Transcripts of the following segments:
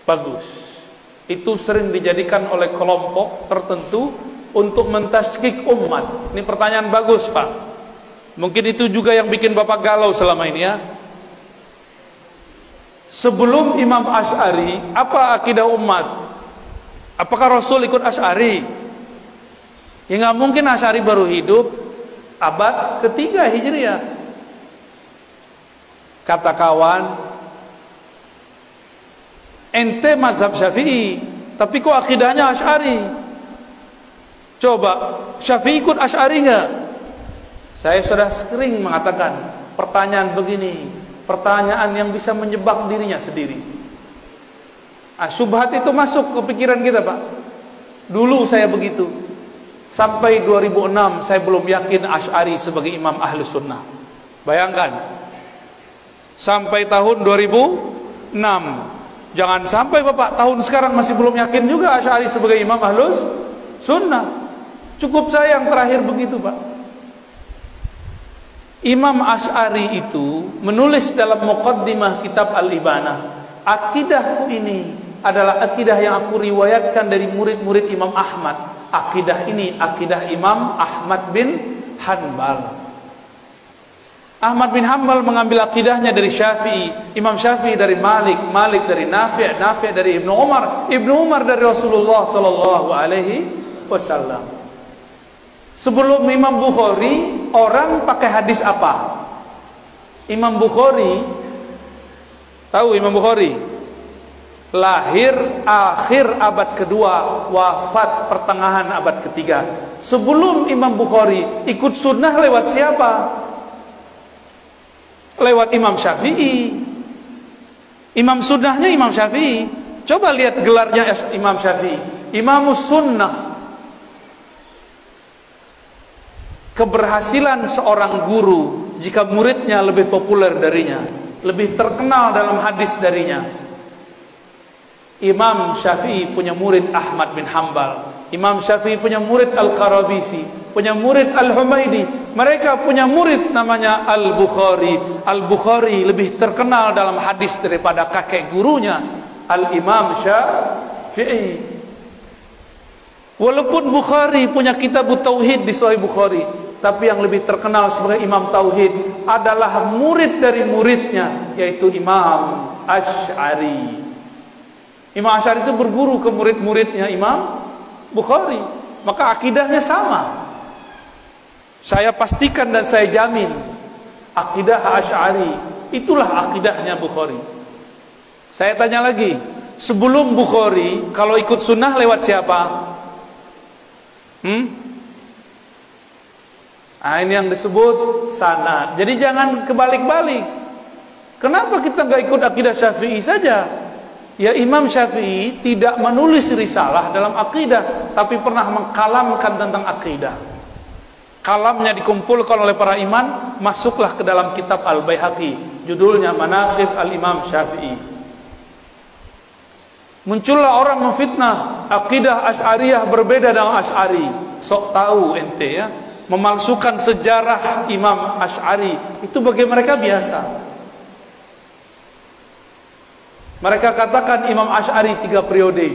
Bagus. Itu sering dijadikan oleh kelompok tertentu untuk mentasyikik umat. Ini pertanyaan bagus, Pak. Mungkin itu juga yang bikin Bapak galau selama ini ya. Sebelum Imam Asy'ari, apa akidah umat? Apakah Rasul ikut Asy'ari? Ya nggak mungkin, Asy'ari baru hidup abad ketiga Hijriah. Kata kawan, ente mazhab Syafi'i, tapi kok akidahnya Asy'ari? Coba, Syafi'i ikut Asy'ari nggak? Saya sudah sering mengatakan pertanyaan begini, pertanyaan yang bisa menjebak dirinya sendiri. Syubhat itu masuk ke pikiran kita, Pak. Dulu saya begitu. Sampai 2006 saya belum yakin Asy'ari sebagai imam Ahlus Sunnah. Bayangkan. Sampai tahun 2006. Jangan sampai Bapak tahun sekarang masih belum yakin juga Asy'ari sebagai imam Ahlus Sunnah. Cukup saya yang terakhir begitu, Pak. Imam Asy'ari itu menulis dalam muqaddimah kitab Al-Ibanah, akidahku ini adalah akidah yang aku riwayatkan dari murid-murid Imam Ahmad. Akidah ini akidah Imam Ahmad bin Hanbal. Ahmad bin Hanbal mengambil akidahnya dari Syafi'i, Imam Syafi'i dari Malik, Malik dari Nafi', Nafi' dari Ibnu Umar, Ibnu Umar dari Rasulullah sallallahu alaihi wasallam. Sebelum Imam Bukhari, orang pakai hadis apa? Imam Bukhari, tahu Imam Bukhari? Lahir akhir abad kedua, wafat pertengahan abad ketiga. Sebelum Imam Bukhari, ikut sunnah lewat siapa? Lewat Imam Syafi'i. Imam sunnahnya Imam Syafi'i. Coba lihat gelarnya Imam Syafi'i, Imamus Sunnah. Keberhasilan seorang guru jika muridnya lebih populer darinya, lebih terkenal dalam hadis darinya. Imam Syafi'i punya murid Ahmad bin Hanbal, Imam Syafi'i punya murid Al-Qarabisi, punya murid Al-Humaidi, mereka punya murid namanya Al-Bukhari. Al-Bukhari lebih terkenal dalam hadis daripada kakek gurunya Al-Imam Syafi'i. Walaupun Bukhari punya kitab Tauhid di Sahih Bukhari, tapi yang lebih terkenal sebagai Imam Tauhid adalah murid dari muridnya, yaitu Imam Asy'ari. Imam Asy'ari itu berguru ke murid-muridnya Imam Bukhari, maka akidahnya sama. Saya pastikan dan saya jamin akidah Asy'ari itulah akidahnya Bukhari. Saya tanya lagi, sebelum Bukhari kalau ikut sunnah lewat siapa? Nah, ini yang disebut sanad. Jadi jangan kebalik-balik. Kenapa kita nggak ikut akidah Syafi'i saja? Ya, Imam Syafi'i tidak menulis risalah dalam akidah, tapi pernah mengkalamkan tentang akidah. Kalamnya dikumpulkan oleh para imam, masuklah ke dalam kitab Al-Baihaqi, judulnya Manaqib Al-Imam Syafi'i. Muncullah orang memfitnah akidah Asy'ariyah berbeda dengan Asy'ari. Sok tahu ente ya, memalsukan sejarah Imam Asy'ari itu bagi mereka biasa. Mereka katakan Imam Asy'ari 3 periode,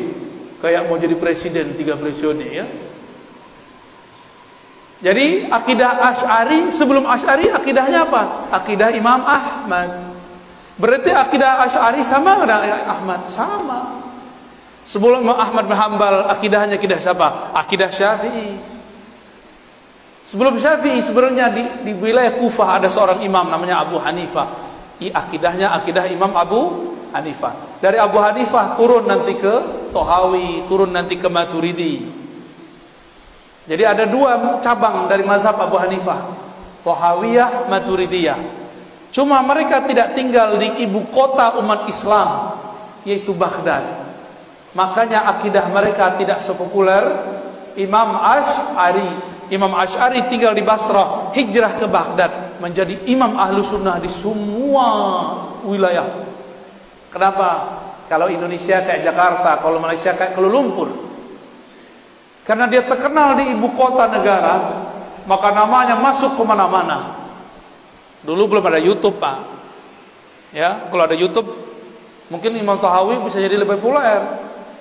kayak mau jadi presiden 3 periode ya. Jadi akidah Asy'ari, sebelum Asy'ari akidahnya apa? Akidah Imam Ahmad. Berarti akidah Asy'ari sama dengan Ahmad? Sama. Sebelum Ahmad bin Hanbal akidahnya akidah siapa? Akidah Syafi'i. Sebelum Syafi'i sebenarnya di wilayah Kufah ada seorang imam namanya Abu Hanifah. Akidahnya akidah Imam Abu Hanifah. Dari Abu Hanifah turun nanti ke Tohawi, turun nanti ke Maturidi. Jadi ada 2 cabang dari mazhab Abu Hanifah, Tohawiyah, Maturidiyah. Cuma mereka tidak tinggal di ibu kota umat Islam, yaitu Baghdad. Makanya akidah mereka tidak sepopuler Imam Asy'ari. Imam Asy'ari tinggal di Basrah, hijrah ke Baghdad, menjadi imam ahlu sunnah di semua wilayah. Kenapa? Kalau Indonesia kayak Jakarta, kalau Malaysia kayak Kuala Lumpur. Karena dia terkenal di ibu kota negara, maka namanya masuk ke mana-mana. Dulu belum ada YouTube, Pak. Ya, kalau ada YouTube Mungkin Imam Tahawi bisa jadi lebih populer,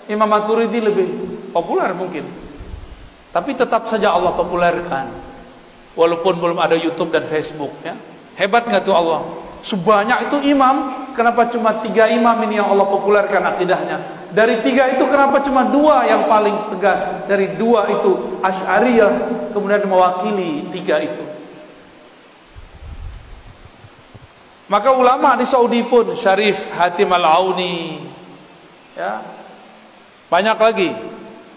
Imam Maturidi lebih populer mungkin. Tapi tetap saja Allah populerkan, walaupun belum ada YouTube dan Facebook ya. Hebat nggak tuh Allah? Sebanyak itu imam, kenapa cuma 3 imam ini yang Allah populerkan akidahnya? Dari 3 itu kenapa cuma 2 yang paling tegas? Dari 2 itu Asy'ariyah kemudian mewakili 3 itu. Maka ulama di Saudi pun, Syarif Hatim Al-Auni ya, banyak lagi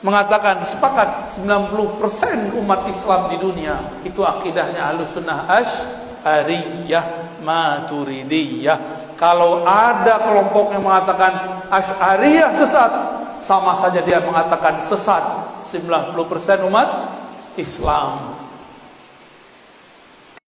mengatakan sepakat 90% umat Islam di dunia itu akidahnya Ahlussunnah Asy'ariyah Maturidiyah. Kalau ada kelompok yang mengatakan Asy'ariyah sesat, sama saja dia mengatakan sesat 90% umat Islam.